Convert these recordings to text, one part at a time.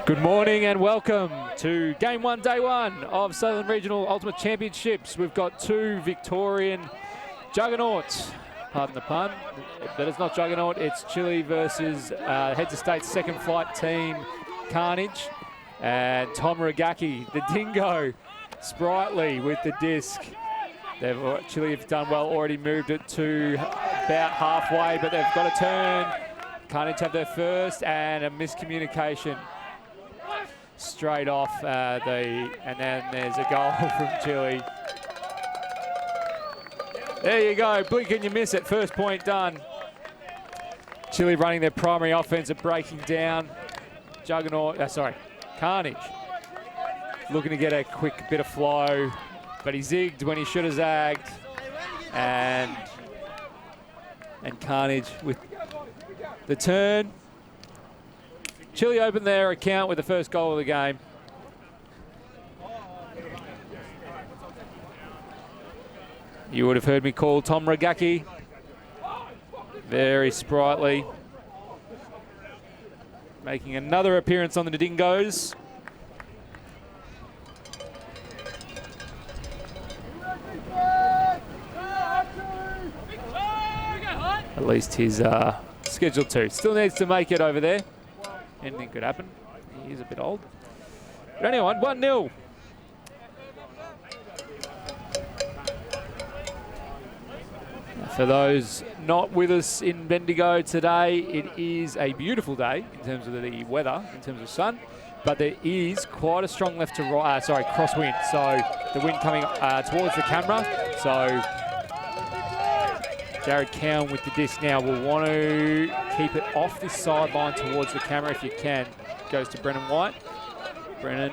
Good morning and welcome to Game 1, Day 1 of Southern Regional Ultimate Championships. We've got two Victorian juggernauts, pardon the pun, but it's not juggernaut, it's Chile versus Heads of State's second flight team, Carnage, and Tom Ragaki, the dingo, sprightly with the disc. Chile have done well, already moved it to about halfway, but they've got a turn. Carnage have their first and a miscommunication. Straight off and then there's a goal from Chile. There you go, blink and you miss it, first point done. Chile running their primary offense at breaking down. Carnage looking to get a quick bit of flow, but he zigged when he should have zagged. And Carnage with the turn. Chile opened their account with the first goal of the game. You would have heard me call Tom Ragaki. Very sprightly. Making another appearance on the Dingoes. At least he's scheduled to. Still needs to make it over there. Anything could happen. He's a bit old. But anyway, 1-0. For those not with us in Bendigo today, it is a beautiful day in terms of the weather, in terms of sun, but there is quite a strong left to right, crosswind. So the wind coming towards the camera. So Jared Cowan with the disc now will want to keep it off this sideline towards the camera if you can. Goes to Brennan White. Brennan.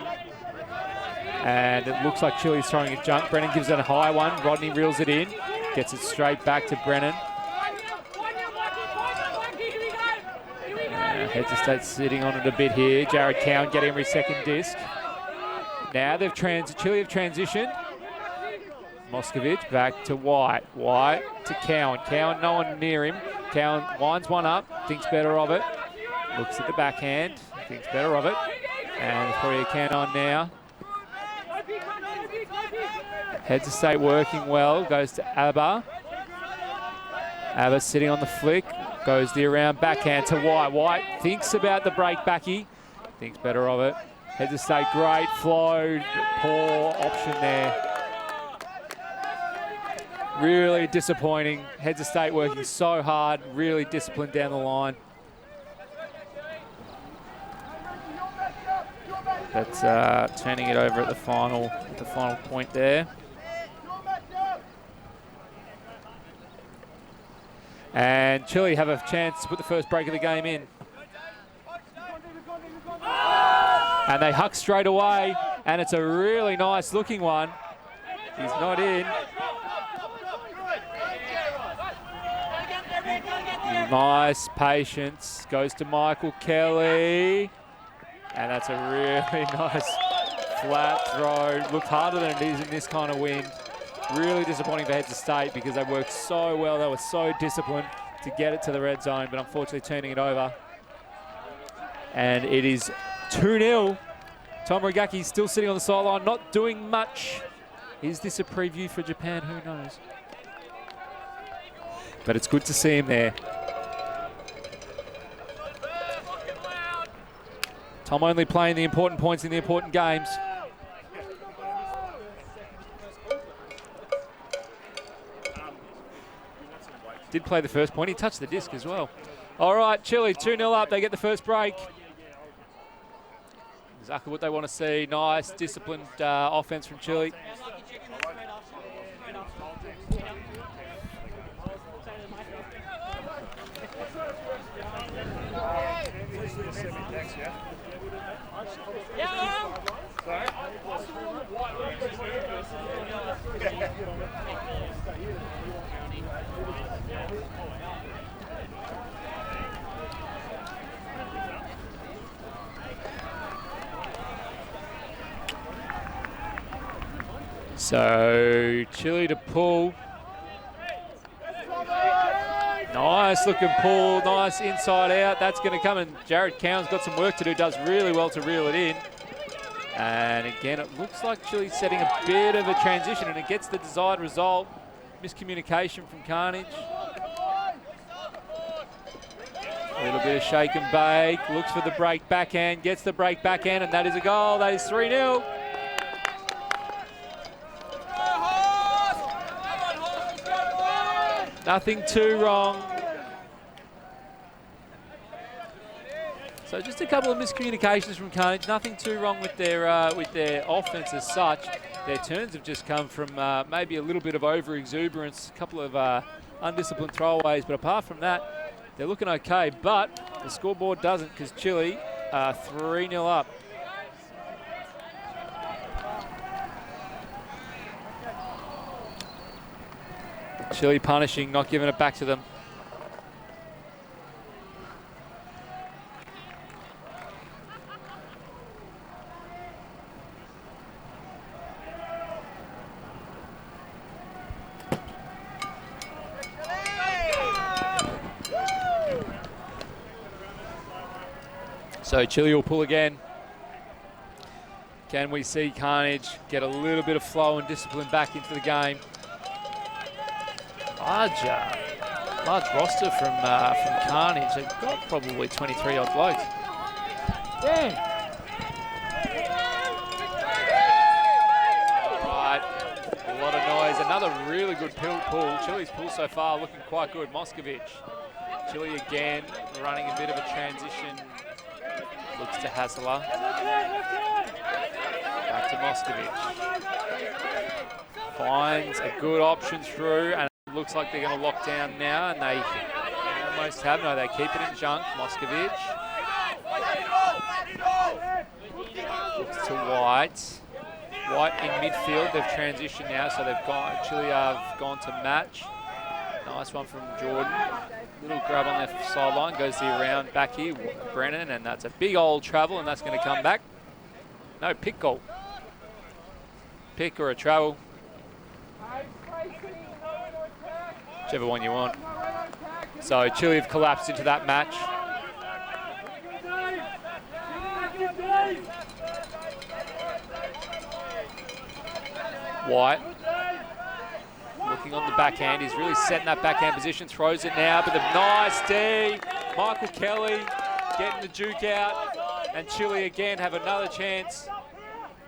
And it looks like Chile's throwing a junk. Brennan gives it a high one. Rodney reels it in. Gets it straight back to Brennan. Heads of State sitting on it a bit here. Jared Cowan getting every second disc. Now Chile have transitioned. Moscovich back to White. White to Cowan. Cowan, no one near him. Cowan winds one up, thinks better of it. Looks at the backhand, thinks better of it. And there's probably a can on now. Heads of State working well, goes to Abba. Abba sitting on the flick, goes the around backhand to White. White thinks about the break backy, thinks better of it. Heads of State, great flow, poor option there. Really disappointing. Heads of State working so hard, really disciplined down the line. That's turning it over at the final point there. And Chile have a chance to put the first break of the game in. And they huck straight away, and it's a really nice looking one. He's not in. Nice patience, goes to Michael Kelly. And that's a really nice flat throw. Looked harder than it is in this kind of wind. Really disappointing for Heads of State because they worked so well. They were so disciplined to get it to the red zone, but unfortunately turning it over. And it is 2-0. Tom Ragaki still sitting on the sideline, not doing much. Is this a preview for Japan? Who knows? But it's good to see him there. Tom only playing the important points in the important games. Did play the first point. He touched the disc as well. All right, Chile 2-0 up. They get the first break. Exactly what they want to see. Nice, disciplined offense from Chile. So Chile to pull. Nice looking pull, nice inside out. That's going to come, and Jared Cowan's got some work to do, does really well to reel it in. And again, it looks like Chile's setting a bit of a transition, and it gets the desired result. Miscommunication from Carnage. A little bit of shake and bake, looks for the break backhand, gets the break backhand, and that is a goal. That is 3-0. Nothing too wrong. So just a couple of miscommunications from Carnage. Nothing too wrong with their offense as such. Their turns have just come from maybe a little bit of over-exuberance, a couple of undisciplined throwaways, but apart from that, they're looking okay. But the scoreboard doesn't, because Chile are 3-0 up. Chile punishing, not giving it back to them. So Chile will pull again. Can we see Carnage get a little bit of flow and discipline back into the game? Large roster from Carnage. They've got probably 23 odd blokes. Damn. All right, a lot of noise. Another really good pull. Chile's pull so far looking quite good. Moscovic. Chile again running a bit of a transition. Looks to Hassler. Back to Moscovic. Finds a good option through, and it looks like they're going to lock down now, and they almost have. No, they keep it in junk. Moscovic. Looks to White. White in midfield. They've transitioned now, so they've gone. Chile have gone to match. Nice one from Jordan. Little grab on their sideline, goes the around back here, Brennan, and that's a big old travel, and that's going to come back. No, pick goal. Pick or a travel. Whichever one you want. So Chile have collapsed into that match. White. Looking on the backhand, he's really setting that backhand position, throws it now, but the nice D. Michael Kelly getting the juke out, and Chile again have another chance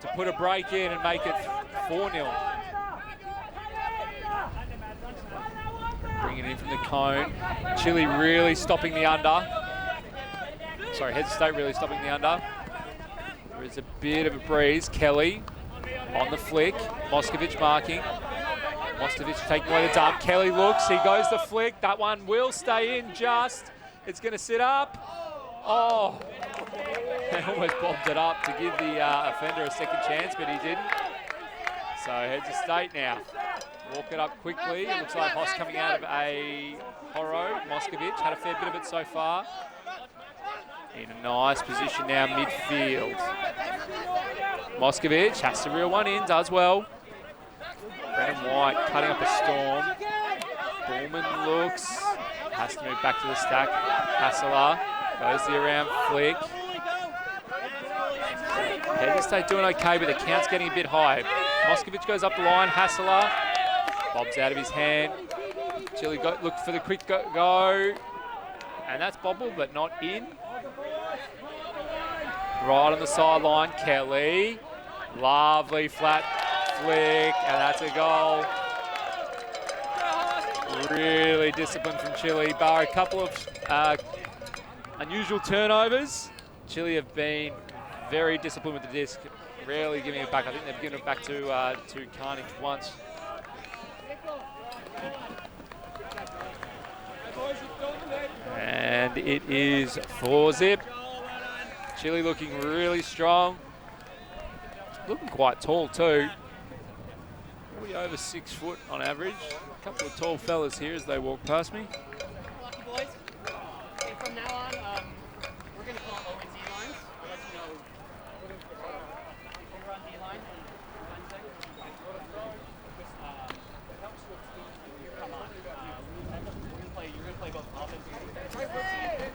to put a break in and make it 4-0. Bringing it in from the cone. Chile really stopping the under. Sorry, Head State really stopping the under. There is a bit of a breeze. Kelly on the flick. Moscovic marking. Moscovic taking away the dump. Kelly looks, he goes the flick. That one will stay in just. It's going to sit up. Oh, he almost bombed it up to give the offender a second chance, but he didn't. So Heads of State now. Walk it up quickly. It looks like Hoss coming out of a Horo. Moscovic had a fair bit of it so far. In a nice position now, midfield. Moscovic has to reel one in, does well. Brennan White cutting up a storm. Bullman looks, has to move back to the stack. Hassler goes the around flick. Head State doing okay, but the count's getting a bit high. Moscovic goes up the line. Hassler bobs out of his hand. Chile looked for the quick go. And that's bobbled, but not in. Right on the sideline, Kelly. Lovely flat flick, and that's a goal. Really disciplined from Chile. Bar a couple of unusual turnovers. Chile have been very disciplined with the disc, rarely giving it back. I think they've given it back to Carnage once. And it is 4-0. Chile looking really strong. Looking quite tall too. Probably over 6 foot on average. A couple of tall fellas here as they walk past me. Lucky boys. Okay, from now on, we're going to call O and D lines. I'll let you know. We're going to over on D line on Wednesday. It helps with speed when you come on. You're going to play play both offense and defense.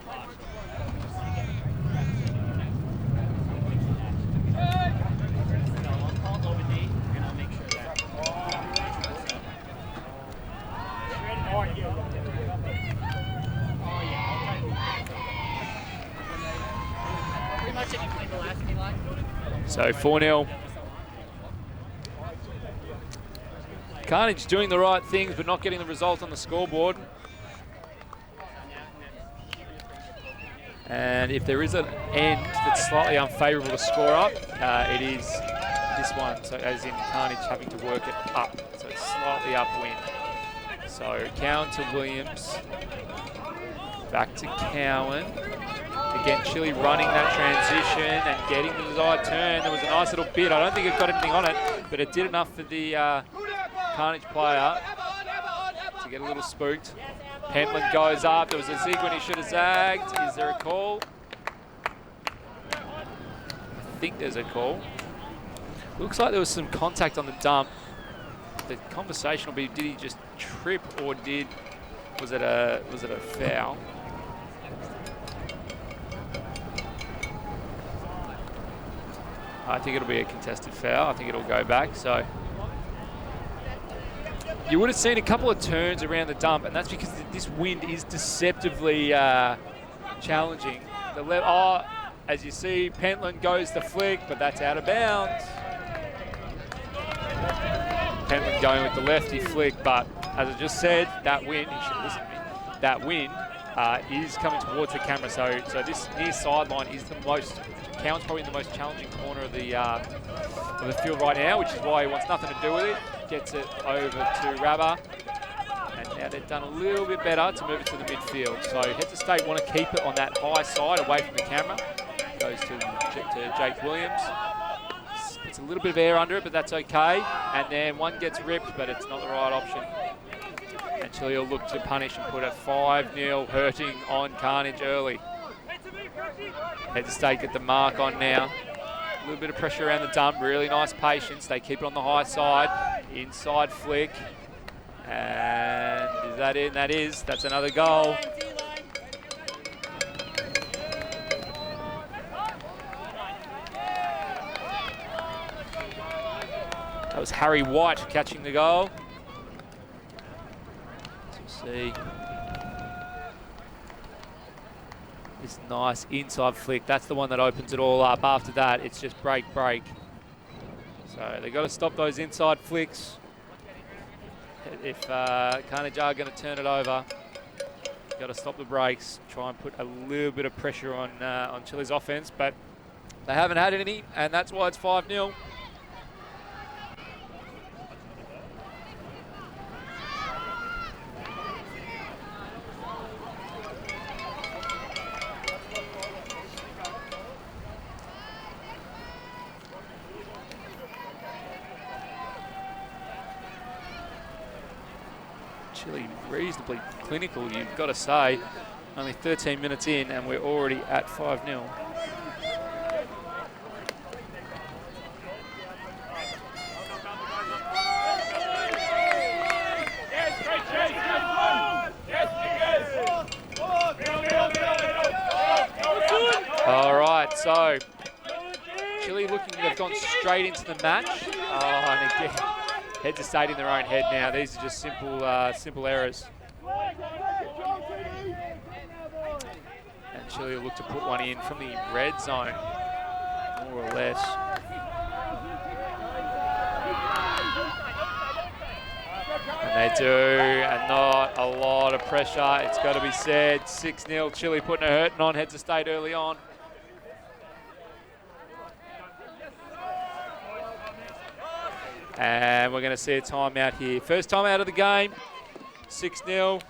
So I'll call over D, and I'll make sure that. Oh yeah, I'll try to pretty much if you played the last D line. So 4-0. Carnage doing the right things, but not getting the result on the scoreboard. And if there is an end that's slightly unfavourable to score up, it is this one. So as in Carnage having to work it up. So it's slightly upwind. So Cowan to Williams. Back to Cowan. Again, Chile running that transition and getting the desired turn. There was a nice little bit. I don't think it got anything on it, but it did enough for the Carnage player to get a little spooked. Pentland goes up. There was a zig when he should have zagged. Is there a call? I think there's a call. Looks like there was some contact on the dump. The conversation will be, did he just trip or was it a foul? I think it'll be a contested foul. I think it'll go back. So you would have seen a couple of turns around the dump, and that's because this wind is deceptively challenging. As you see, Pentland goes to flick, but that's out of bounds. Pentland going with the lefty flick, but as I just said, that wind, you should listen to me, that wind is coming towards the camera. So this near sideline is Cowan's probably in the most challenging corner of the field right now, which is why he wants nothing to do with it. Gets it over to Rabba, and now they've done a little bit better to move it to the midfield. So Heads of State want to keep it on that high side away from the camera. Goes to Jake Williams. Puts a little bit of air under it, but that's okay. And then one gets ripped, but it's not the right option. And Chile will look to punish and put a 5-0 hurting on Carnage early. Heads of State get the mark on now. A little bit of pressure around the dump, really nice patience. They keep it on the high side, inside flick. And is that it? That is. That's another goal. That was Harry White catching the goal. Let's see. This nice inside flick. That's the one that opens it all up. After that, it's just break. So they've got to stop those inside flicks. If Carnage are going to turn it over, you've got to stop the breaks. Try and put a little bit of pressure on Chile's offense, but they haven't had any, and that's why it's 5-0. Chile reasonably clinical, you've got to say. Only 13 minutes in and we're already at 5-0. All right, so Chile looking, they've gone straight into the match. And again, Heads of State in their own head now. These are just simple errors. And Chile will look to put one in from the red zone, more or less. And they do, and not a lot of pressure. It's got to be said. 6-0, Chile putting a hurting on Heads of State early on. And we're going to see a timeout here. First timeout of the game, 6-0.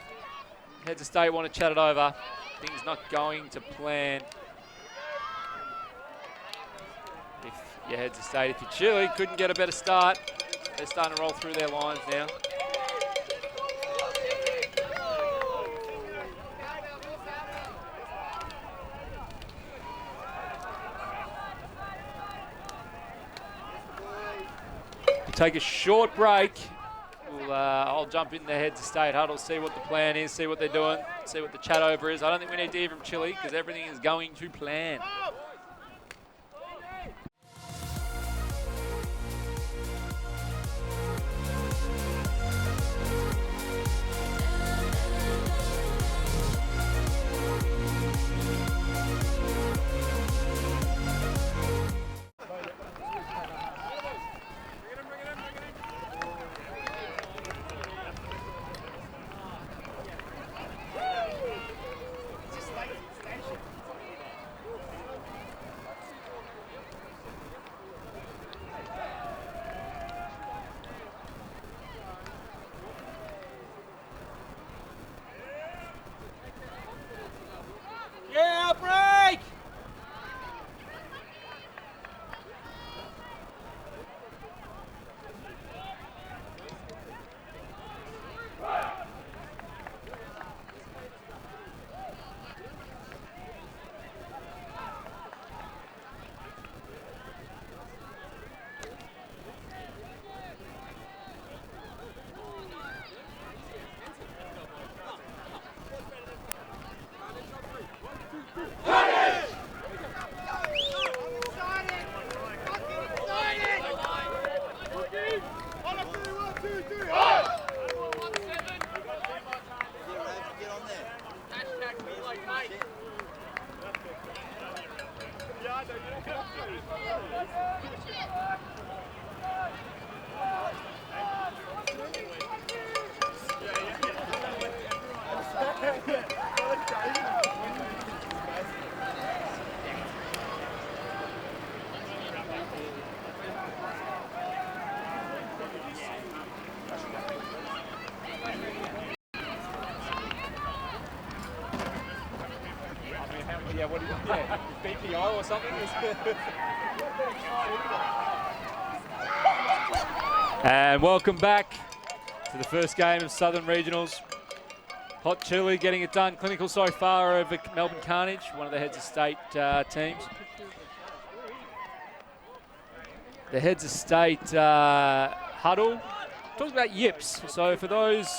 Heads of State want to chat it over. Things not going to plan. If you're Heads of State, if you're Chile, couldn't get a better start. They're starting to roll through their lines now. Take a short break. I'll jump in the heads of state huddle, see what the plan is, see what they're doing, see what the chat over is. I don't think we need to hear from Chile because everything is going to plan. Yeah, what do you BPO or something? And welcome back to the first game of Southern Regionals. Hot Chili getting it done. Clinical so far over Melbourne Carnage, one of the heads of state teams. The heads of state huddle talks about yips. So for those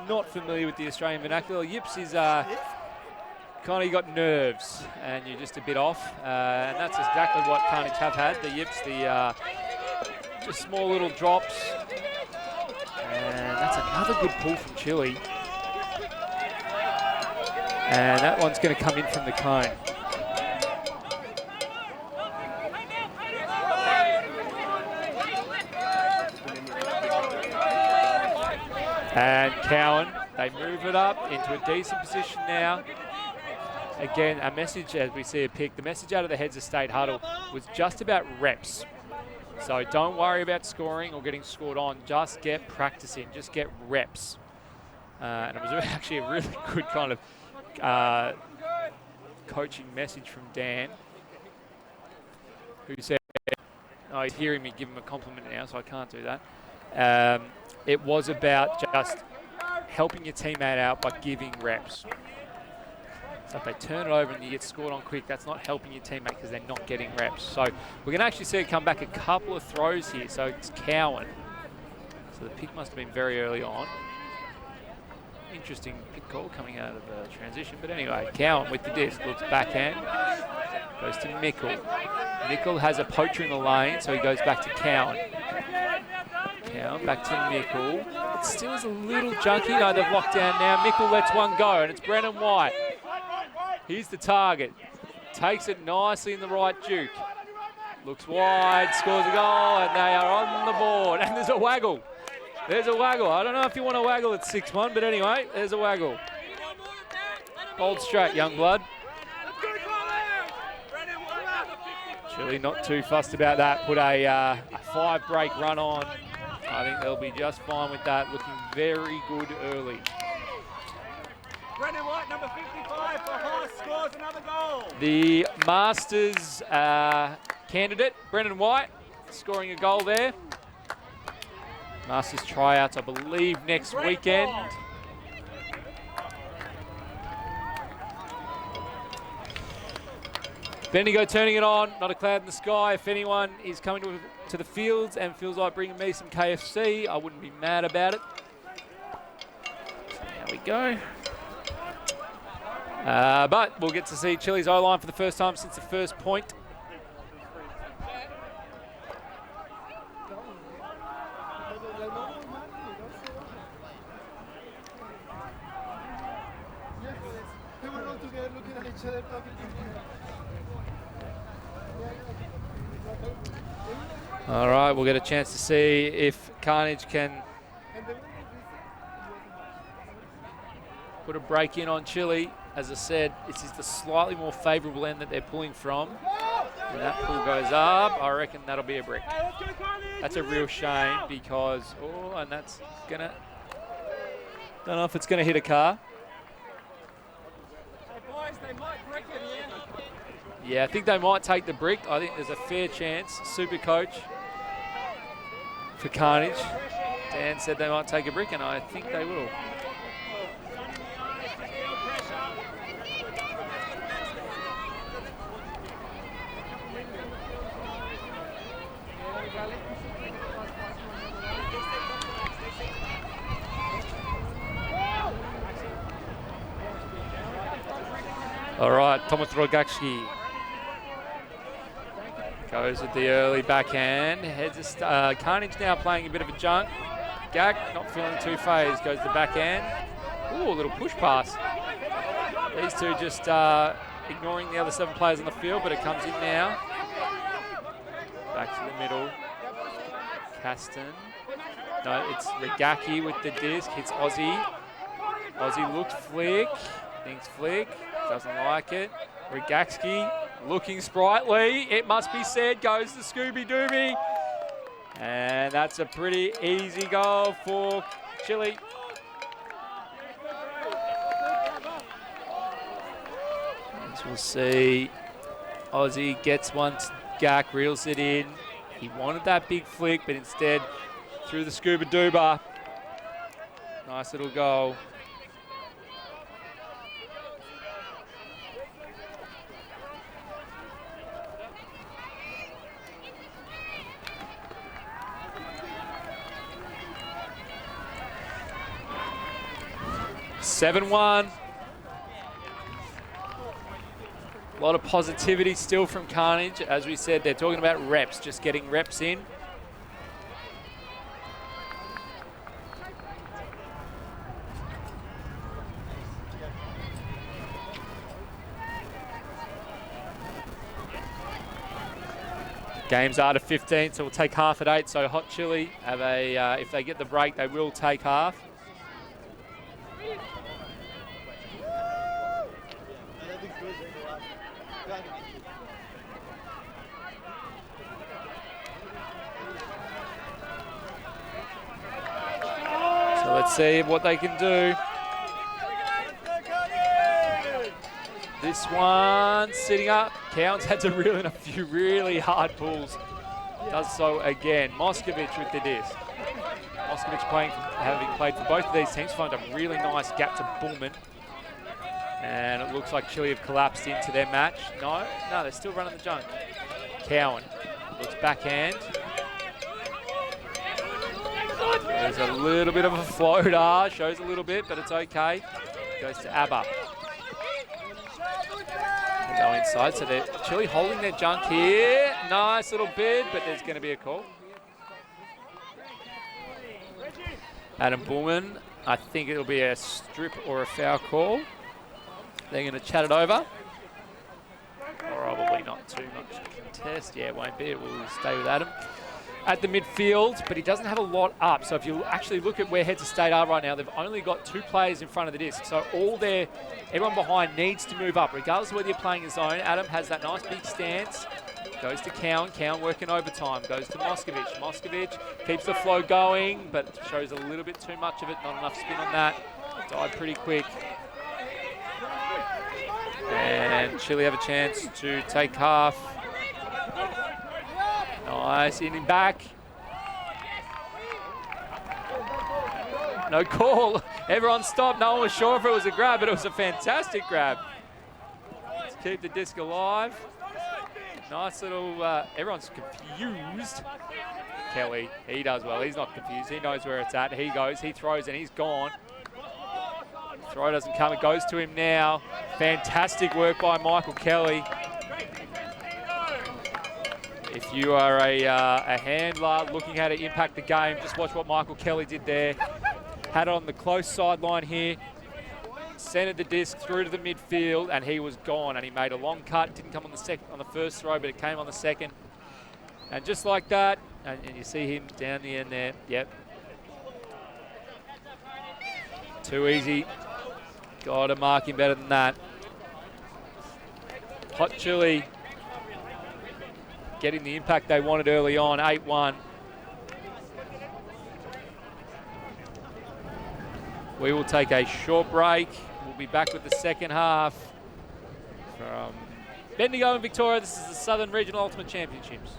not familiar with the Australian vernacular, yips is kind of you got nerves and you're just a bit off, and that's exactly what Carnage have had. The yips, the just small little drops, and that's another good pull from Chile. And that one's going to come in from the cone. And Cowan, they move it up into a decent position now. Again, a message, as we see a pick, the message out of the heads of state huddle was just about reps. So don't worry about scoring or getting scored on, just get practicing, just get reps. And it was actually a really good kind of coaching message from Dan, who said, oh, he's hearing me give him a compliment now, so I can't do that. It was about just helping your teammate out by giving reps. So if they turn it over and you get scored on quick, that's not helping your teammate because they're not getting reps. So we're going to actually see it come back a couple of throws here. So it's Cowan. So the pick must have been very early on. Interesting pick call coming out of the transition. But anyway, Cowan with the disc, looks backhand, goes to Mickle. Mickle has a poacher in the lane, so he goes back to Cowan. Cowan back to Mickle. It still is a little junky. No, they've locked down now. Mickle lets one go, and it's Brennan White. He's the target. Takes it nicely in the right juke. Looks wide, scores a goal, and they are on the board. And there's a waggle. There's a waggle. I don't know if you want to waggle at 6-1, but anyway, there's a waggle. Hold straight, young blood. Chile not too fussed about that. Put a 5-break run on. I think they'll be just fine with that. Looking very good early. Brendan White, number 55 for Horse, scores another goal. The Masters candidate, Brendan White, scoring a goal there. Masters tryouts, I believe, next weekend. Bendigo turning it on, not a cloud in the sky. If anyone is coming to the fields and feels like bringing me some KFC, I wouldn't be mad about it. So there we go. But we'll get to see Chile's O-line for the first time since the first point. All right, we'll get a chance to see if Carnage can put a break in on Chile. As I said, this is the slightly more favourable end that they're pulling from. And that pull goes up. I reckon that'll be a brick. That's a real shame because, oh, and that's gonna, don't know if it's gonna hit a car. Yeah, I think they might take the brick. I think there's a fair chance. Super coach for Carnage. Dan said they might take a brick, and I think they will. All right, Tomas Rogacki goes with the early backhand. Heads Carnage now playing a bit of a junk. Gag not feeling too phased. Goes the backhand. Ooh, a little push pass. These two just ignoring the other 7 players on the field, but it comes in now. Back to the middle. Caston. No, it's Rogacki with the disc. Hits Aussie. Aussie looks flick. Thinks flick. Doesn't like it. Rogacki looking sprightly. It must be said. Goes to Scooby-Dooby. And that's a pretty easy goal for Chile. As we'll see, Aussie gets one. Gak reels it in. He wanted that big flick, but instead threw the Scooby-Dooba. Nice little goal. (7-1). A lot of positivity still from Carnage. As we said, they're talking about reps, just getting reps in. Games are to 15, so we'll take half at 8. So Hot Chili have a, if they get the break, they will take half. So let's see what they can do. This one sitting up. Counts had to reel in a few really hard pulls. Does so again. Moskovich with the disc. Moskovich having played for both of these teams, found a really nice gap to Bullman. And it looks like Chile have collapsed into their match. No, they're still running the junk. Cowan looks backhand. There's a little bit of a floater, shows a little bit, but it's okay. Goes to ABBA. They go inside, so they're Chile holding their junk here. Nice little bid, but there's going to be a call. Adam Bullman, I think it'll be a strip or a foul call. They're going to chat it over. Probably not too much contest. Yeah, it won't be. It will stay with Adam at the midfield, but he doesn't have a lot up. So if you actually look at where Heads of State are right now, they've only got 2 players in front of the disc. So everyone behind needs to move up, regardless of whether you're playing a zone. Adam has that nice big stance. Goes to Cowan. Cowan working overtime. Goes to Moskovich. Moskovich keeps the flow going, but shows a little bit too much of it. Not enough spin on that. Died pretty quick. And Chile have a chance to take half. Nice, in and back. No call. Everyone stopped. No one was sure if it was a grab, but it was a fantastic grab. Let's keep the disc alive. Nice little, everyone's confused. Kelly, he does well. He's not confused. He knows where it's at. He goes, he throws, and he's gone. Throw doesn't come. It goes to him now. Fantastic work by Michael Kelly. If you are a handler looking how to impact the game, just watch what Michael Kelly did there. Had it on the close sideline here. Centered the disc through to the midfield, and he was gone. And he made a long cut. Didn't come on the first throw, but it came on the second. And just like that, and you see him down the end there. Yep. Too easy. Got to mark him better than that. Hot Chili getting the impact they wanted early on, 8-1. We will take a short break. We'll be back with the second half from Bendigo in Victoria. This is the Southern Regional Ultimate Championships.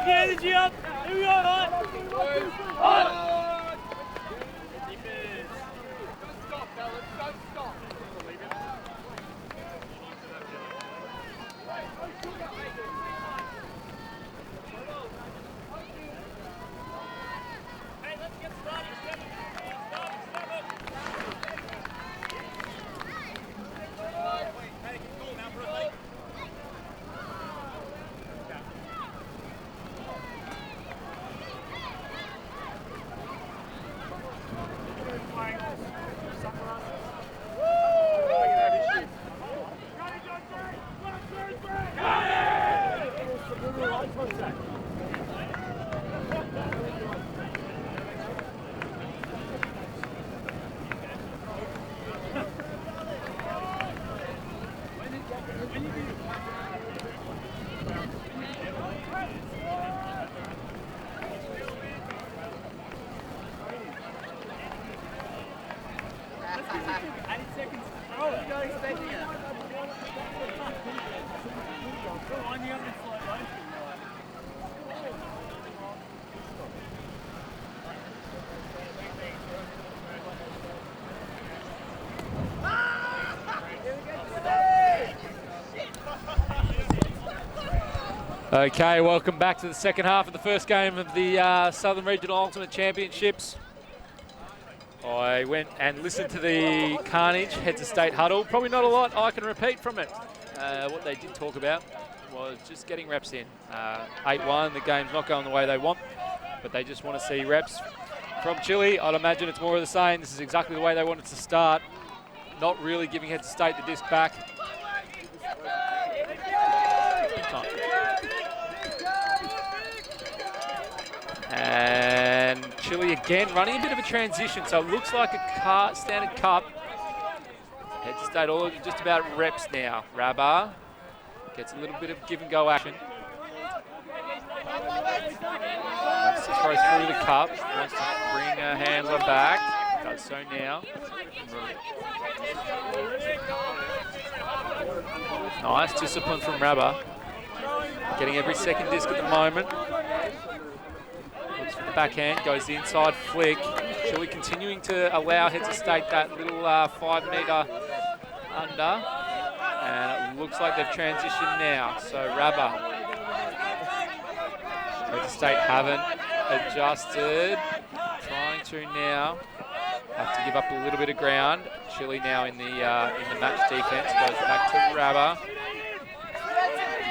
Energy up. Here we go, hot. Okay, welcome back to the second half of the first game of the Southern Regional Ultimate Championships. I went and listened to the Carnage heads of state huddle. Probably not a lot I can repeat from it. What they did talk about was just getting reps in. 8-1, the game's not going the way they want, but they just want to see reps from Chile. I'd imagine it's more of the same. This is exactly the way they wanted to start. Not really giving heads of state the disc back. And Chile again running a bit of a transition, so it looks like a standard cup. Heads of state all just about reps now. Rabah gets a little bit of give and go action. Wants to throw through the cup, wants to bring her handler back. Does so now. Nice discipline from Rabah. Getting every second disc at the moment. Looks for the backhand, goes the inside flick. Chile continuing to allow heads of state that little 5 metre under. And it looks like they've transitioned now. So Rabah. Heads of state haven't adjusted. Trying to now. Have to give up a little bit of ground. Chile now in the match defense. Goes back to Rabah.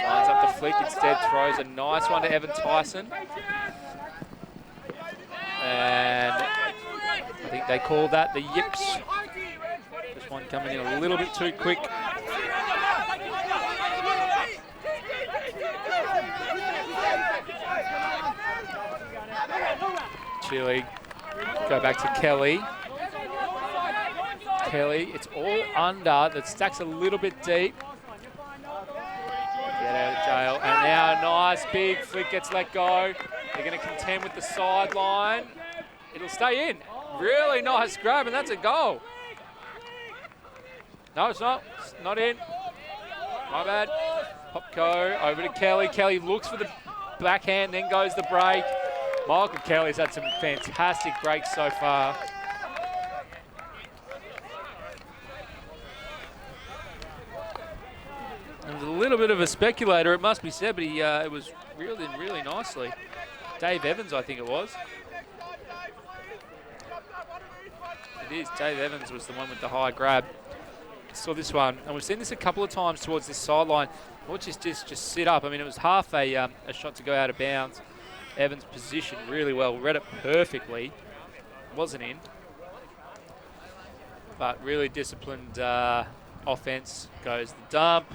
Lines up the flick, instead throws a nice one to Evan Tyson. And I think they call that the yips. This one coming in a little bit too quick. Chile go back to Kelly. Kelly, it's all under. The stack's a little bit deep. Get out of jail. And now a nice big flick gets let go. They're going to contend with the sideline. It'll stay in. Really nice grab, and that's a goal. No, it's not. It's not in. My bad. Popko over to Kelly. Kelly looks for the backhand, then goes the break. Michael Kelly's had some fantastic breaks so far. It was a little bit of a speculator, it must be said, but it was reeled in really nicely. Dave Evans, I think it was. It is. Dave Evans was the one with the high grab. Saw this one, and we've seen this a couple of times towards this sideline. Watch this disc just sit up. I mean, it was half a shot to go out of bounds. Evans positioned really well, read it perfectly. Wasn't in. But really disciplined offense. Goes the dump.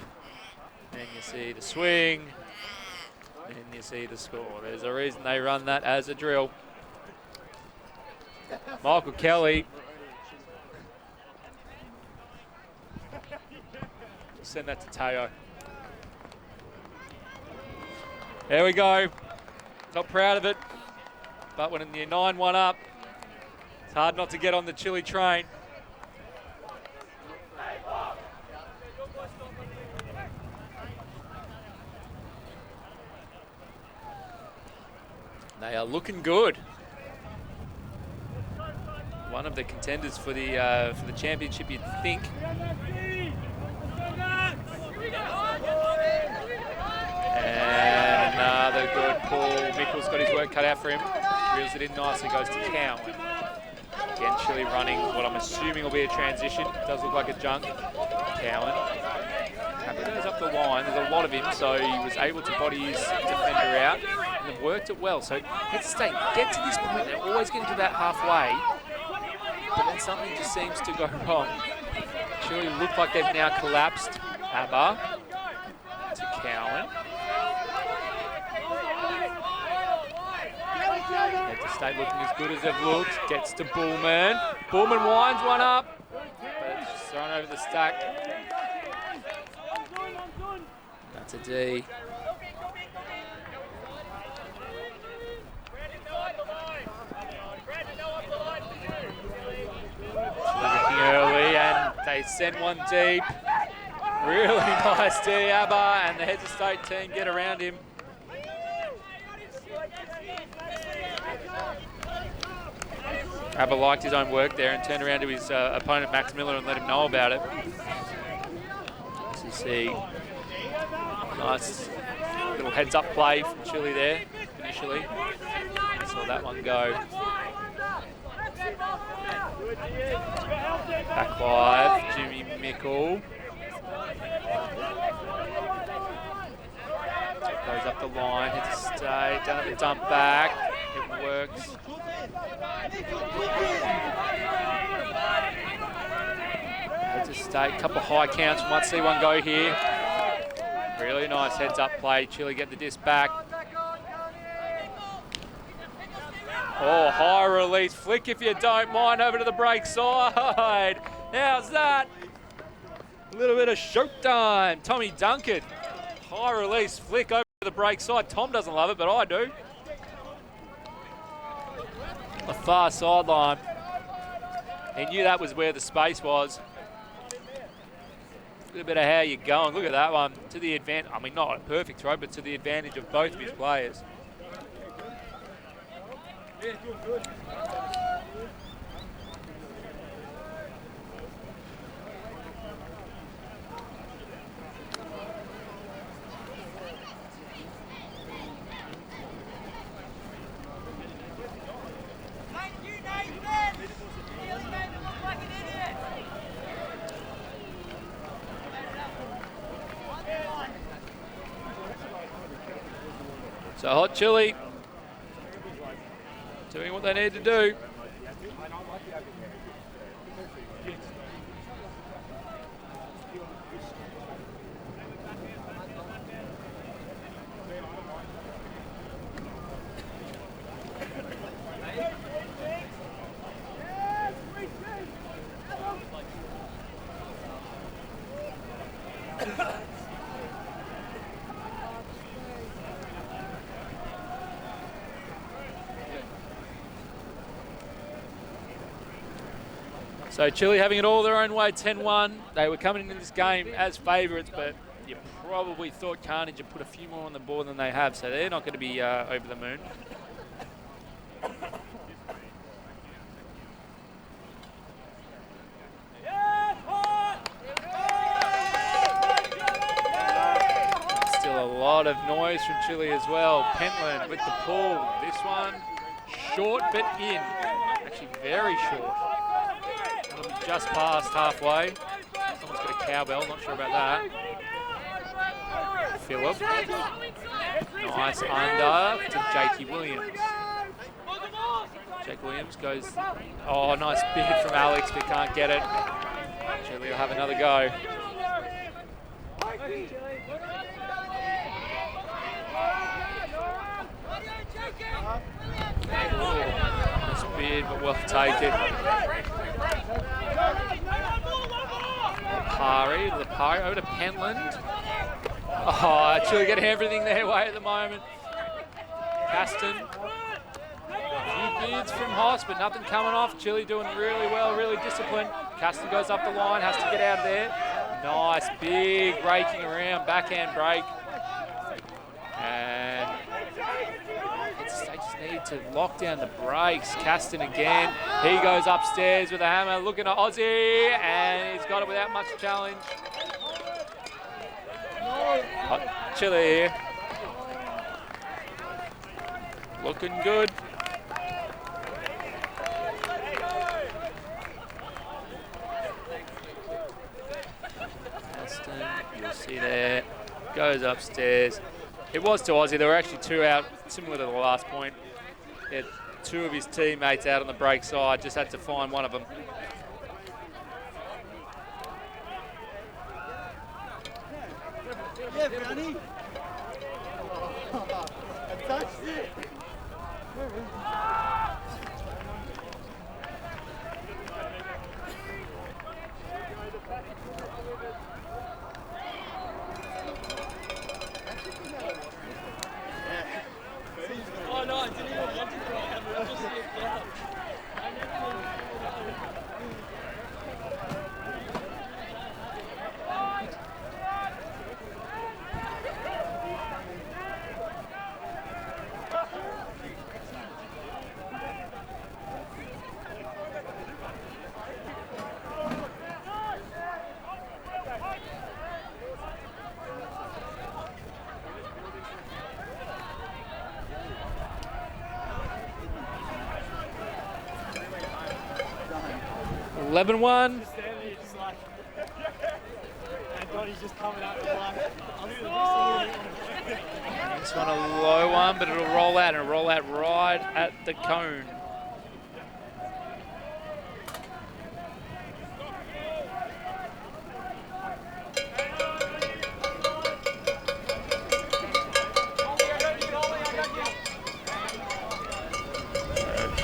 Then you see the swing. Then you see the score. There's a reason they run that as a drill. Michael Kelly. Send that to Teo. There we go. Not proud of it. But when you're 9-1 up, it's hard not to get on the Chile train. They are looking good. One of the contenders for the championship, you'd think. And another good pull. Mickle's got his work cut out for him. Reels it in nicely, goes to Cowan. Again, Chile running what I'm assuming will be a transition. It does look like a junk. Cowan. He goes up the line. There's a lot of him, so he was able to body his defender out. And they've worked it well. So let's stay. Get to this point. They're always getting to about halfway. But then something just seems to go wrong. Chile look like they've now collapsed. Abba to Cowan. Head to state looking as good as they've looked. Gets to Bullman. Bullman winds one up. But it's just thrown over the stack. That's a D. Looking early, and they send one deep. Really nice D, Abba, and the heads of state team get around him. Abba liked his own work there and turned around to his opponent Max Miller and let him know about it. As you see, nice Little heads-up play from Chile there initially. Saw that one go. Back 5, Jimmy Mickle. Goes up the line, hits a stay, down at the dump back. It works. Hits a stay, couple of high counts. We might see one go here. Really nice heads-up play. Chile get the disc back. Oh, high release flick if you don't mind over to the break side. How's that? A little bit of showtime. Tommy Duncan. High release flick over to the break side. Tom doesn't love it, but I do. The far sideline. He knew that was where the space was. A little bit of how you're going. Look at that one. To the advantage. I mean, not a perfect throw, but to the advantage of both of his players. Yeah, good. So Hot Chili doing what they need to do. So Chile having it all their own way, 10-1. They were coming into this game as favourites, but you probably thought Carnage had put a few more on the board than they have, so they're not going to be over the moon. Still a lot of noise from Chile as well. Pentland with the pull. This one short but in. Actually very short. Just past halfway. Someone's got a cowbell, not sure about that. Phillip. Nice under to Jakey Williams. Jake Williams goes, oh, nice bid from Alex, but can't get it. Chile will have another go. Nice bid, but well taken. Pari, to the Pari, over to Pentland. Oh, Chile getting everything their way at the moment. Caston. A few bids from Hoss, but nothing coming off. Chile doing really well, really disciplined. Caston goes up the line, has to get out of there. Nice, big raking around, backhand break. And they just need to lock down the brakes. Caston again. He goes upstairs with a hammer, looking at Aussie, and he's got it without much challenge. Chile here. Looking good. Caston, you'll see there, goes upstairs. It was to Aussie. There were actually two out, similar to the last point. He had two of his teammates out on the break side, just had to find one of them. Yeah, Brownie. I touched it. Oh no, I didn't even want to throw it. I just see it down. 11-1. This one a low one, but it'll roll out, and it'll roll out right at the cone.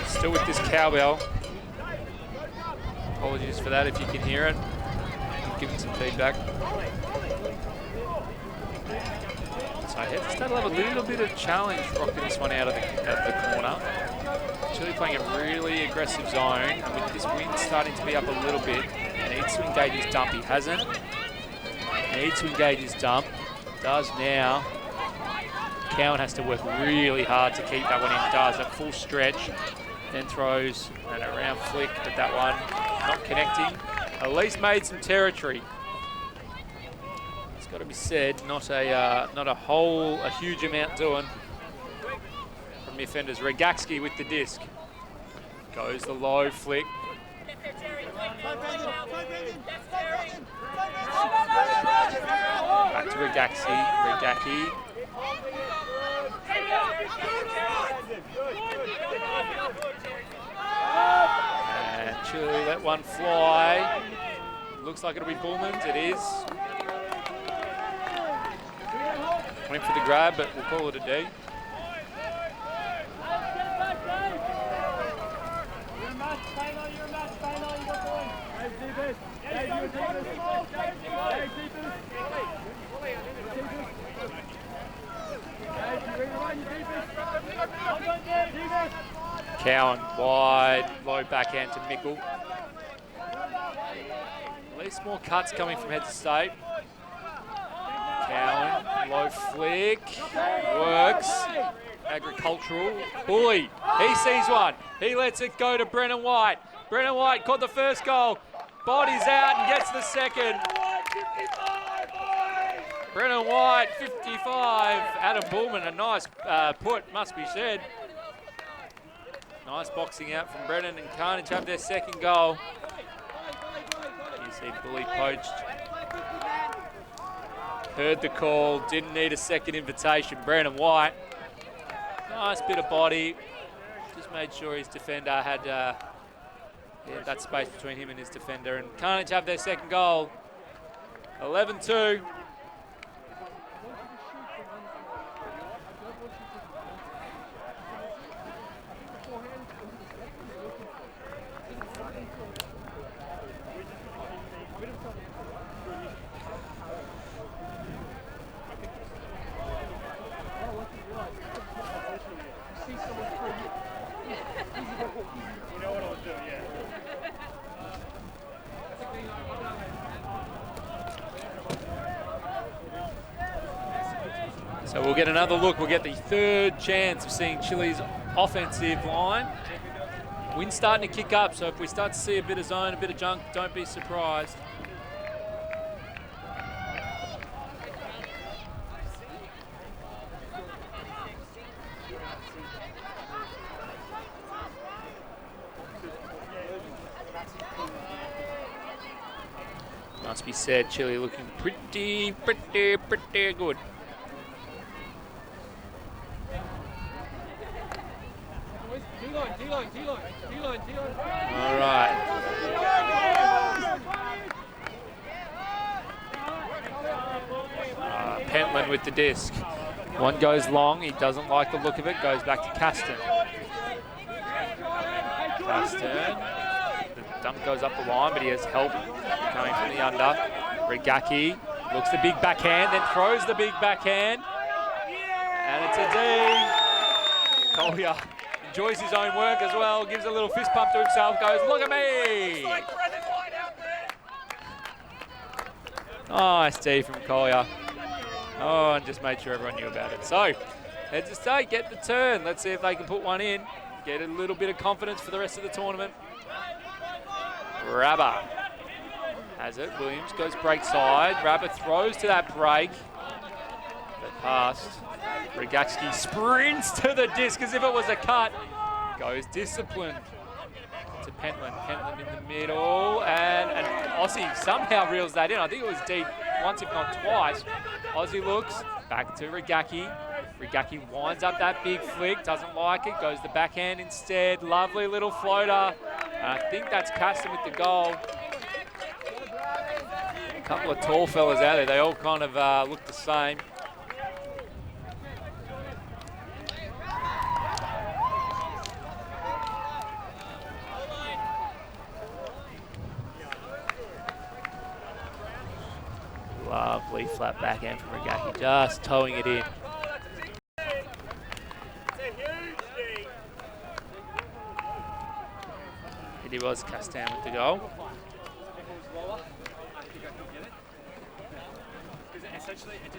Still with this cowbell. Apologies for that if you can hear it. Give me some feedback. So Heads started to have a little bit of challenge rocking this one out of the corner. Chile playing a really aggressive zone, and with this wind starting to be up a little bit, needs to engage his dump. He hasn't. Needs to engage his dump. Does now. Cowan has to work really hard to keep that one in. Does at full stretch. Then throws an around flick, but that one not connecting. At least made some territory. It's got to be said, not a huge amount doing from the offenders. Regaxki with the disc. Goes the low flick. Back to Regaki. And Chile let one fly. Looks like it'll be Bullman's. It is. Went for the grab, but we'll call it a day. Cowan wide, low backhand to Mickle. At least more cuts coming from Heads of State. Cowan, low flick, works. Agricultural, Bully, he sees one. He lets it go to Brennan White. Brennan White caught the first goal. Bodies out and gets the second. Brennan White, 55. Adam Bullman, a nice put, must be said. Nice boxing out from Brennan, and Carnage have their second goal. You see Bully poached. Heard the call, didn't need a second invitation. Brennan White, nice bit of body. Just made sure his defender had that space between him and his defender. And Carnage have their second goal. 11-2. So we'll get another look. We'll get the third chance of seeing Chile's offensive line. Wind's starting to kick up, so if we start to see a bit of zone, a bit of junk, don't be surprised. Must be said, Chile looking pretty good. All right. Pentland with the disc. One goes long. He doesn't like the look of it. Goes back to Caston. The dump goes up the line, but he has help coming from the under. Regaki looks the big backhand, then throws the big backhand. And it's a D. Collier enjoys his own work as well, gives a little fist pump to himself, goes, look at me! Nice D from Collier. Oh, and just made sure everyone knew about it. So, Heads of State get the turn. Let's see if they can put one in. Get a little bit of confidence for the rest of the tournament. Rabba has it. Williams goes break side. Rabba throws to that break. But passed. Regaxki sprints to the disc as if it was a cut. Goes disciplined to Pentland. Pentland in the middle, and Aussie somehow reels that in. I think it was deep once, if not twice. Aussie looks back to Regaki. Regaki winds up that big flick, doesn't like it, goes the backhand instead. Lovely little floater. And I think that's Caston with the goal. A couple of tall fellas out there. They all kind of look the same. Lovely flat backhand from Regaki, just towing it in. It was Castan with the goal. Essentially, it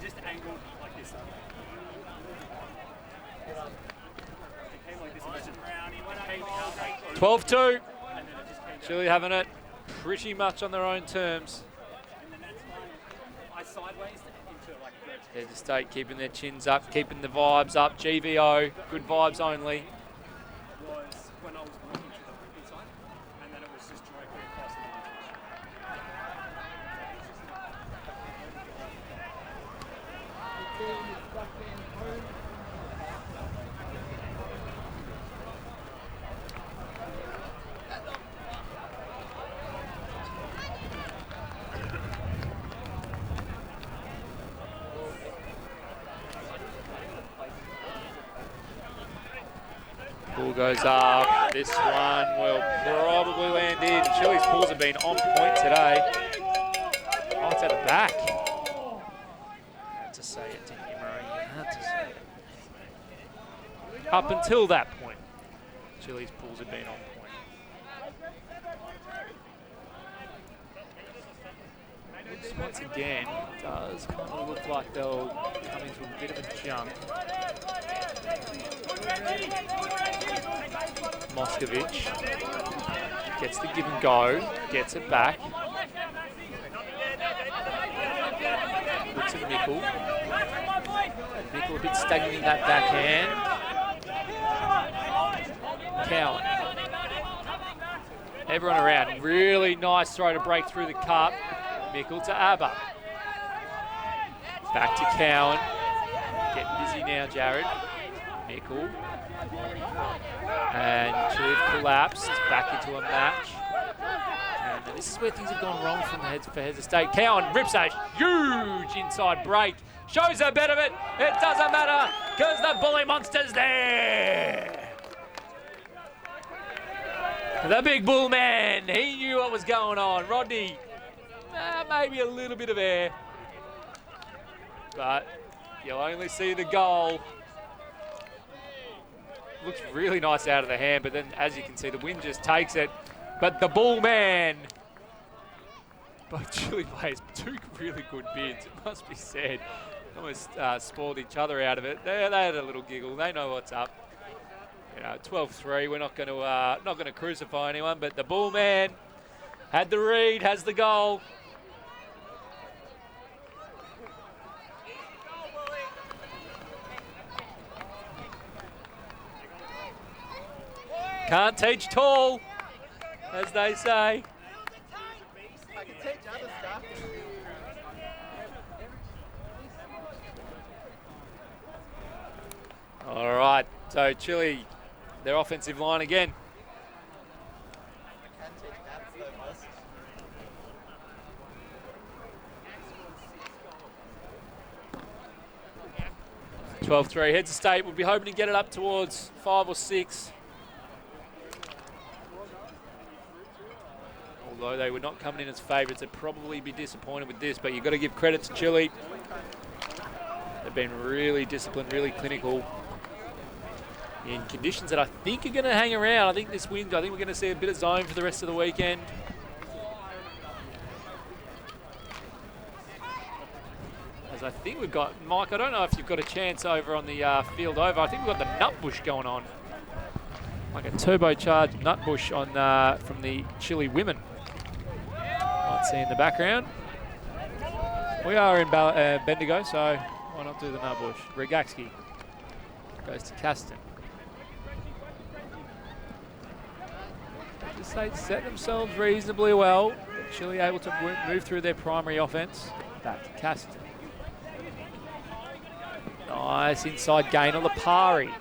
just angled like this. It came like this. 12-2. Chile having it pretty much on their own terms. I sideways into like. Head to State keeping their chins up, keeping the vibes up. GVO, good vibes only. Was when I was walking to the inside, and then it was just directly across the Ball goes up. This one will probably land in. Chile's pulls have been on point today. Oh, it's at the back. Had to say it, didn't you, Murray? You had to say it. Up until that point, Chile's pulls have been on point. Which once again does kind of look like they'll come into a bit of a jump. Moskovich gets the give and go, gets it back. Looks at Mickle. Mickle a bit stagnant in that backhand. Cowan. Everyone around. Really nice throw to break through the cup. Mickle to ABBA. Back to Cowan. Getting busy now, Jared. Mickle. And Chile collapsed back into a match. And this is where things have gone wrong for Heads of State. Cowan rips a huge inside break. Shows a bit of it. It doesn't matter because the bully monster's there. The big bull man. He knew what was going on. Rodney, maybe a little bit of air. But you'll only see the goal. Looks really nice out of the hand, but then as you can see, the wind just takes it. But the bull man. Both Chile players, two really good bids, it must be said. Almost spoiled each other out of it. They had a little giggle. They know what's up. You know, 12-3. We're not going to crucify anyone, but the bull man had the read, has the goal. Can't teach tall, as they say. I can teach other stuff. All right, so Chile, their offensive line again. I can teach maths though, boss. 12-3, Heads of State. We'll be hoping to get it up towards 5 or 6. Although they were not coming in as favourites, they'd probably be disappointed with this, but you've got to give credit to Chile. They've been really disciplined, really clinical in conditions that I think are going to hang around. I think this wind, I think we're going to see a bit of zone for the rest of the weekend. As I think we've got, Mike, I don't know if you've got a chance over on the field over. I think we've got the nutbush going on. Like a turbocharged nutbush on from the Chile women. Might see in the background. We are in Bendigo, so why not do the nutbush? Regakski goes to Caston. they set themselves reasonably well. Chile able to move through their primary offense. Back to Caston. Nice inside gain on Lipari.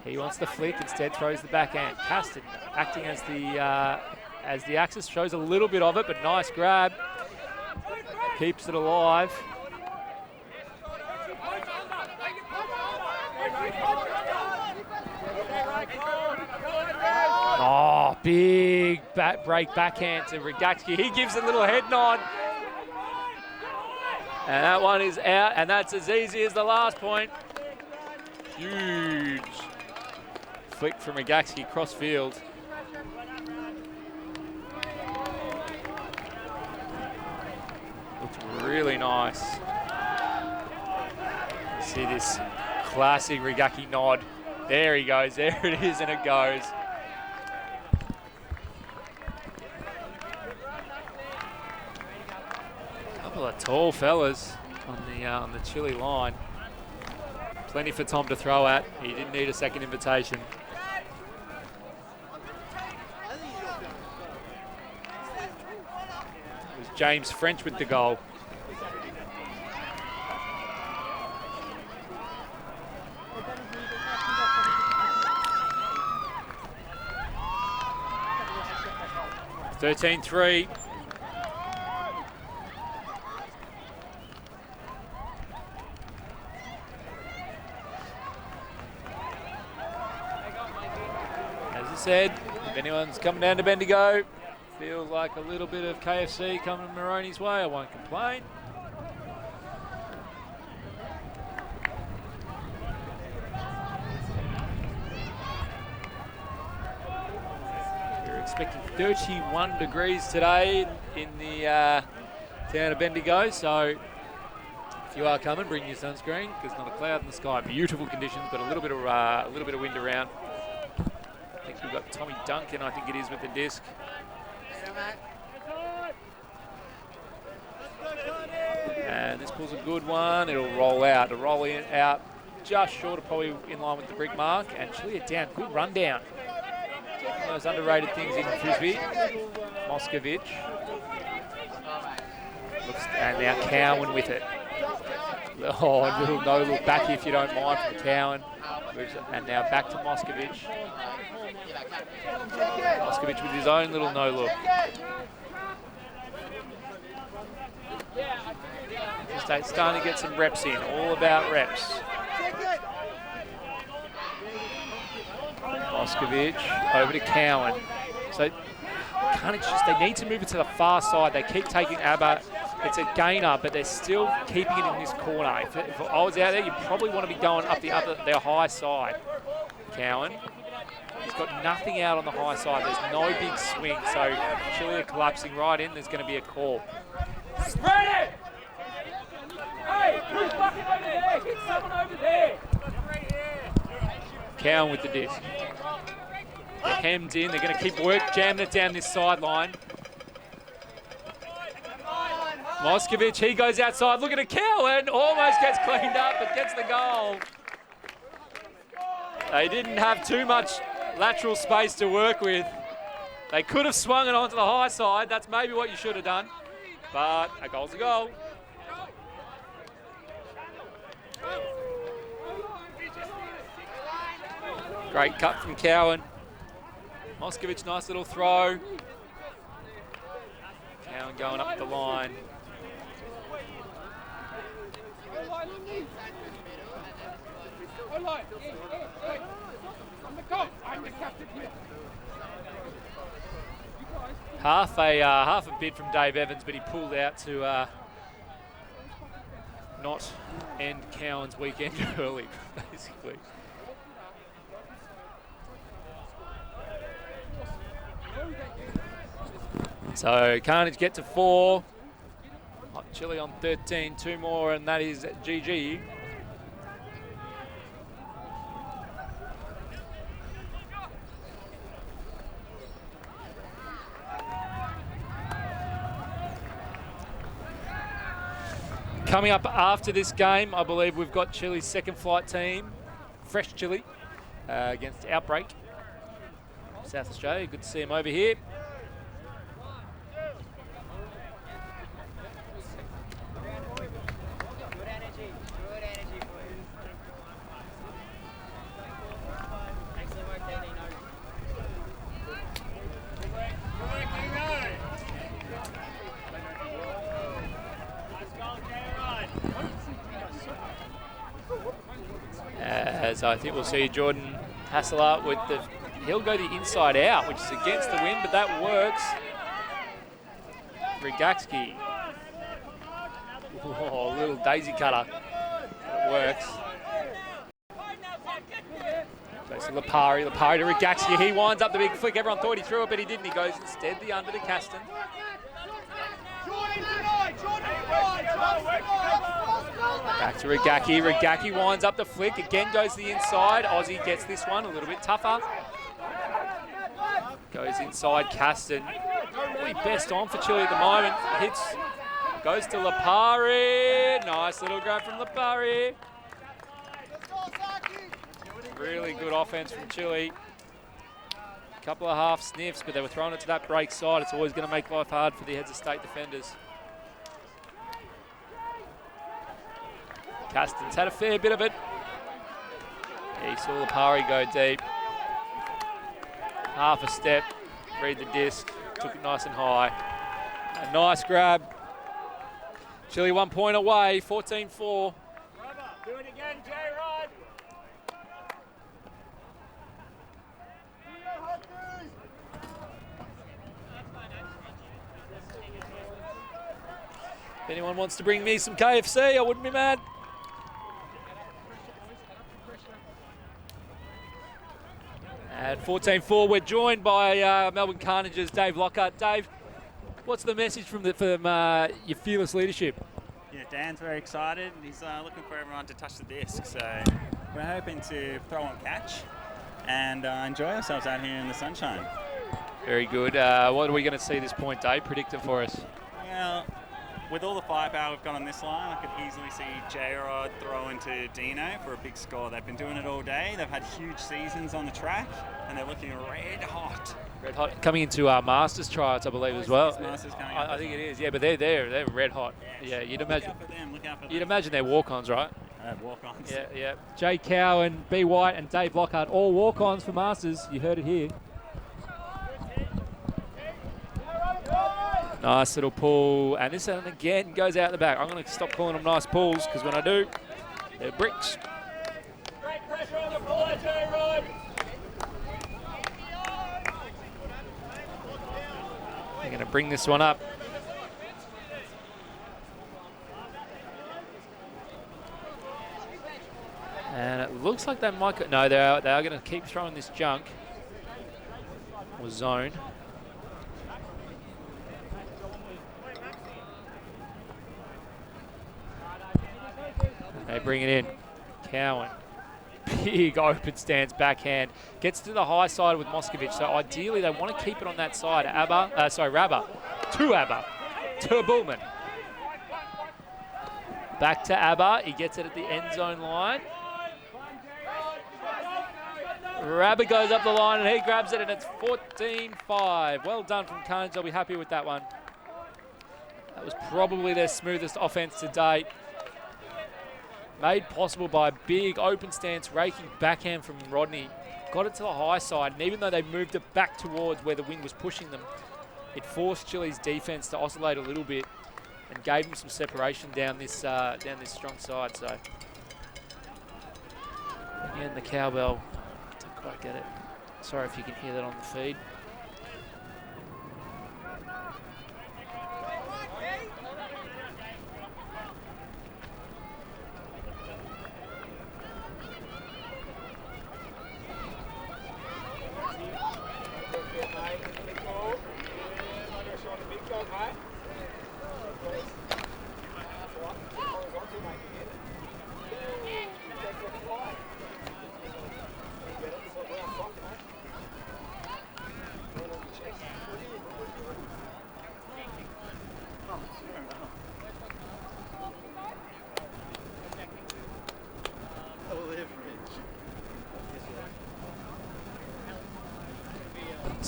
He wants the flick, instead throws the backhand. Caston acting as the axis, shows a little bit of it, but nice grab. Keeps it alive. Oh, big break backhand to Ragatsky. He gives a little head nod. And that one is out, and that's as easy as the last point. Huge flick from Ragatsky cross field. Looked really nice. See this classic Ragatsky nod. There he goes, there it is, and it goes. Couple of tall fellas on the Chile line. Plenty for Tom to throw at. He didn't need a second invitation. It was James French with the goal. (13-3). As I said, if anyone's coming down to Bendigo, feels like a little bit of KFC coming Maroney's way, I won't complain. We're expecting 31 degrees today in the town of Bendigo, so if you are coming, bring your sunscreen. There's not a cloud in the sky. Beautiful conditions, but a little bit of wind around. I think we've got Tommy Duncan, I think it is, with the disc. And this pulls a good one. It'll roll out. It'll roll out just short of probably in line with the brick mark. And Chile it down. Good run down. One of those underrated things in Frisbee. Moskovich. And now Cowan with it. Oh, a little no look back if you don't mind from Cowan. And now back to Moskovich. Moskovich with his own little no look. Just starting to get some reps in. All about reps. Moskovich over to Cowan. So Carnage they need to move it to the far side. They keep taking ABBA. It's a gainer, but they're still keeping it in this corner. If I was out there, you probably want to be going up their high side. Cowan. He's got nothing out on the high side. There's no big swing, so Chile are collapsing right in. There's going to be a call. Spread it! Hey, who's fucking over there? Get someone over there. Cowan with the disc. They're hemmed in. They're going to keep jamming it down this sideline. Moskovich, he goes outside. Look at Cowan. Almost gets cleaned up, but gets the goal. They didn't have too much lateral space to work with. They could have swung it onto the high side. That's maybe what you should have done. But a goal's a goal. Great cut from Cowan. Moskovich, nice little throw. Cowan going up the line. Half a bid from Dave Evans, but he pulled out to not end Cowan's weekend early, basically. So Carnage get to 4. Chile on 13, 2 more, and that is GG. Coming up after this game, I believe we've got Chile's second flight team, Fresh Chile, against Outbreak. South Australia. Good to see him over here. As I think we'll see Jordan Hassler with the, he'll go the inside out, which is against the wind, but that works. Regatsky. Oh, little daisy cutter. It works. Goes to Lipari to Regatsky. He winds up the big flick. Everyone thought he threw it, but he didn't. He goes instead the under to Caston. Back to Regaki. Regaki winds up the flick. Again goes to the inside. Aussie gets this one a little bit tougher. Goes inside Caston. Really best on for Chile at the moment. Hits. Goes to Lipari. Nice little grab from Lipari. Really good offense from Chile. Couple of half sniffs, but they were throwing it to that break side. It's always going to make life hard for the heads of state defenders. Caston's had a fair bit of it. He saw Lipari go deep. Half a step, read the disc, took it nice and high. A nice grab. Chile 1 point away, 14-4. Do it again, J-Rod. If anyone wants to bring me some KFC, I wouldn't be mad. At 14-4, we're joined by Melbourne Carnage's Dave Lockhart. Dave, what's the message from your fearless leadership? Yeah, Dan's very excited. He's looking for everyone to touch the disc. So we're hoping to throw and catch and enjoy ourselves out here in the sunshine. Very good. What are we going to see this point, Dave? Predict it for us. Well, with all the firepower we've got on this line, I could easily see J-Rod throw into Dino for a big score. They've been doing it all day. They've had huge seasons on the track, and they're looking red hot. Red hot. Coming into our Masters tryouts, I believe, as well. Masters coming up. I think it is, yeah, but they're red hot. Yes. Yeah, you'd imagine. Look out for them. Look out for them. You'd imagine they're walk-ons, right? Walk-ons. Yeah, yeah. Jay Cowan, B. White, and Dave Lockhart, all walk-ons for Masters. You heard it here. Nice little pull, and this one again goes out the back. I'm going to stop calling them nice pulls, because when I do, they're bricks. Great pressure on the puller, J-Rod. They're going to bring this one up. And it looks like they might go, no, they are going to keep throwing this junk or zone. They bring it in. Cowan. Big open stance backhand. Gets to the high side with Moscovich. So ideally they want to keep it on that side. Rabba. To Abba. To Bullman. Back to Abba. He gets it at the end zone line. Rabba goes up the line and he grabs it, and it's 14-5. Well done from Carnage. They'll be happy with that one. That was probably their smoothest offense to date. Made possible by a big open stance raking backhand from Rodney. Got it to the high side, and even though they moved it back towards where the wind was pushing them, it forced Chile's defense to oscillate a little bit and gave them some separation down this strong side. So again, the cowbell, don't quite get it. Sorry if you can hear that on the feed.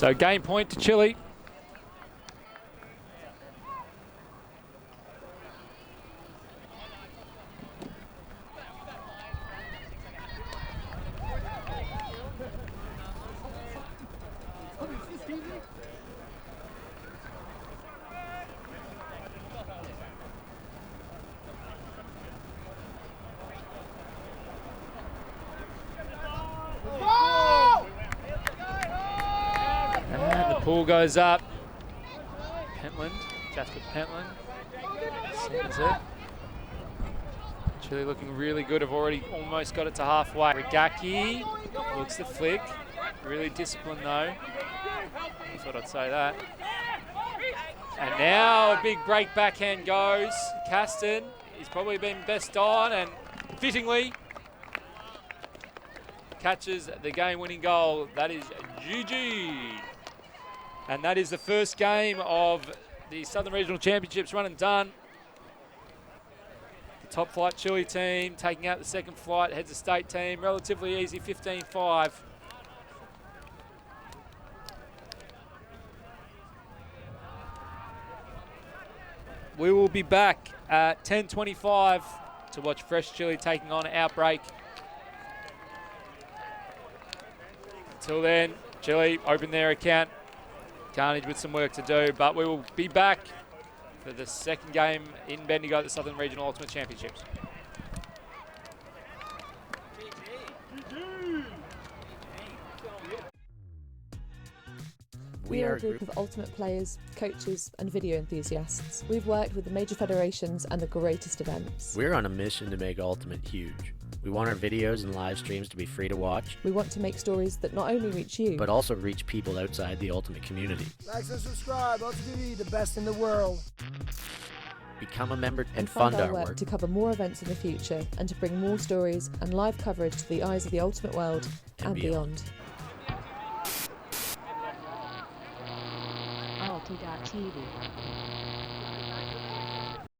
So game point to Chile. And the pool goes up. Pentland, Jasper Pentland sends it. Chile looking really good. Have already almost got it to halfway. Rigaki looks the flick. Really disciplined though. I thought I'd say that. And now a big break backhand goes. Caston, he's probably been best on and fittingly catches the game-winning goal. That is GG. And that is the first game of the Southern Regional Championships run and done. The top flight Chile team taking out the second flight heads of state team. Relatively easy, 15-5. We will be back at 10:25 to watch Fresh Chile taking on Outbreak. Until then, Chile open their account. Carnage with some work to do, but we will be back for the second game in Bendigo at the Southern Regional Ultimate Championships. We are a group of ultimate players, coaches and video enthusiasts. We've worked with the major federations and the greatest events. We're on a mission to make Ultimate huge. We want our videos and live streams to be free to watch. We want to make stories that not only reach you, but also reach people outside the Ultimate community. Like and subscribe, ULTI.TV, the best in the world. Become a member and fund fund our work to cover more events in the future and to bring more stories and live coverage to the eyes of the Ultimate world and beyond. ULTI.TV.